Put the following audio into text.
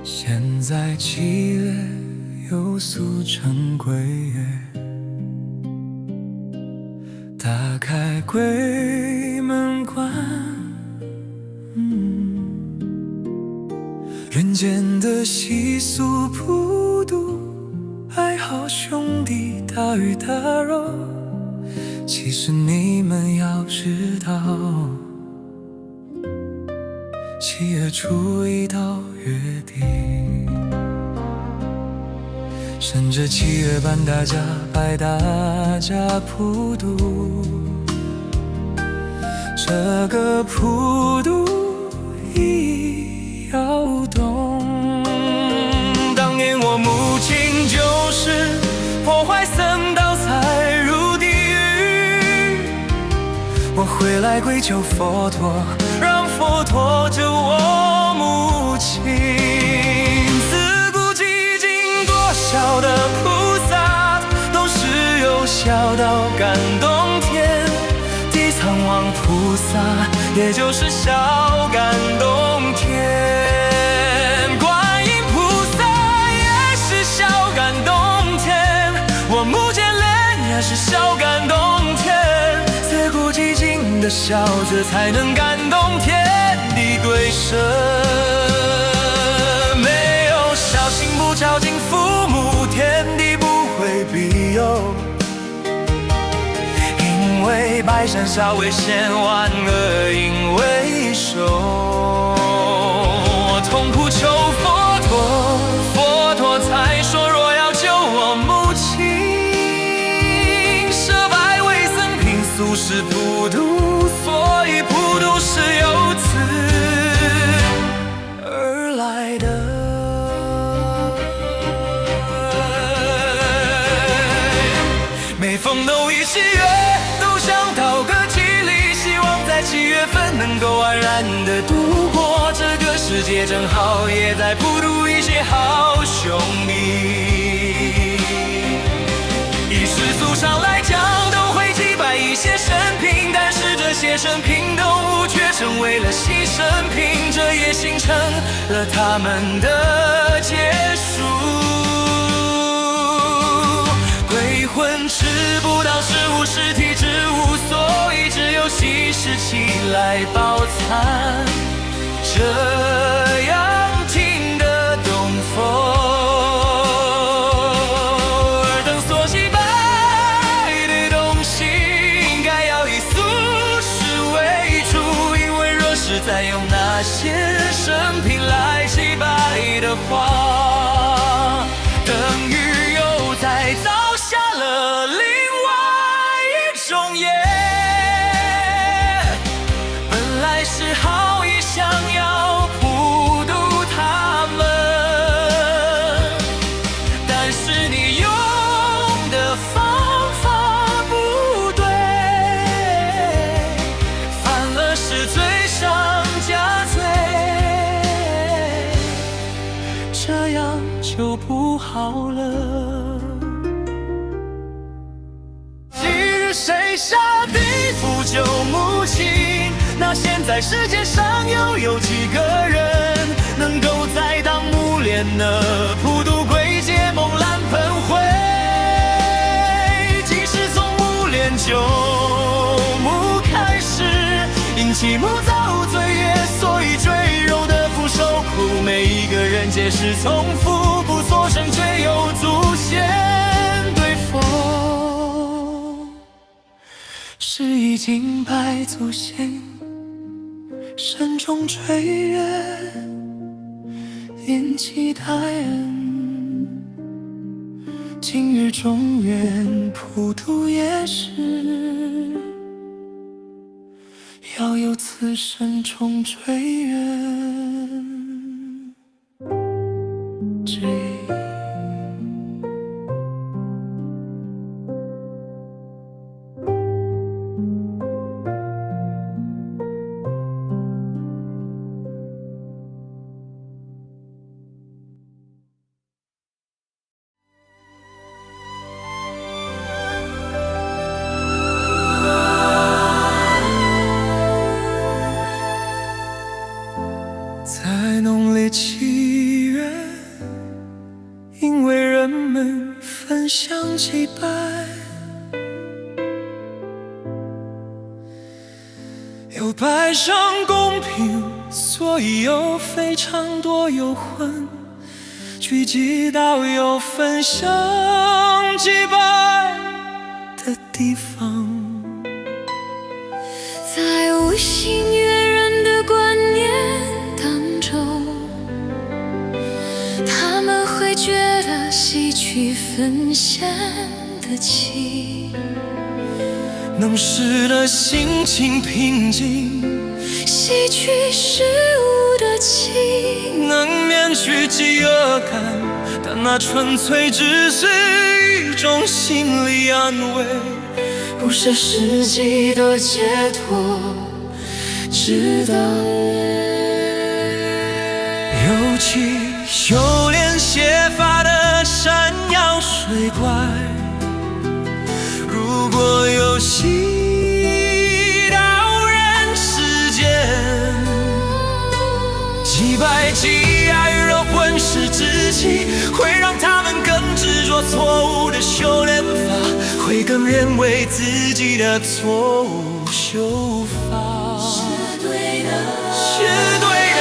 现在七月又速成归月，打开柜门关，人间的习俗普渡，爱好兄弟大鱼大肉。其实你们要知道，7月初1到月底，趁着7月半大家拜大家普渡，这个普渡意义要懂。当年我母亲就是破坏僧道才入地狱，我回来跪求佛陀，让佛陀救我母亲。自古寂静多少的菩萨，都是由孝道感动天。地藏王菩萨，也就是孝感动天。观音菩萨也是孝感动天，我母犍连也是孝感动天。自古寂静的孝子，才能感动天地鬼神。没有孝心不孝敬父母，天地不会庇佑。因为百善孝为先，万恶因为首。我痛苦求佛陀，佛陀才说若要救我母亲，舍百味僧品素食普渡，所以普渡是由此而来的。每逢都以7月，都想讨个吉利，希望在7月份能够安然的度过这个世界，正好也在普渡一些好兄弟。以世俗上来讲，都会祭拜一些神品，但是这些神品动物却成为了牺牲品，这也形成了他们的结束。鬼魂吃不到食物，尸体之物，所以只有吸食起来饱餐，这样听得懂否？尔等所祭拜的东西，应该要以素食为主，因为若是再用那些神品来祭拜的话，等于又在造下了另外一种业。本来是好意想要普渡他们，但是你用的方法不对，犯了是罪上加罪，这样就不好了。谁下地府救母亲？那现在世界上又有几个人能够在当母莲呢？普渡鬼界梦兰喷灰，即使从母莲救母开始，因其母遭罪业，所以坠肉的福受苦。每一个人皆是从福不所生，却有祖先对佛。是以敬拜祖先，慎终追远，因其大恩。今日中原普渡也是，要有此慎终追远之意。在农历7月声祭拜。有拜上公平，所以有非常多幽魂聚集到有焚香祭拜的地方。在无心悦人的观念当中，他们会觉得戏曲分享得起，能使得心情平静，戏曲是无得起，能免去饥饿感，但那纯粹只是一种心理安慰，不是实际的解脱之道。尤其修炼邪法的山妖水怪，如果有戏到人世间，祭拜祭爱若混世之气，会让他们更执着错误的修炼法，会更认为自己的错误修法是对的，是对的。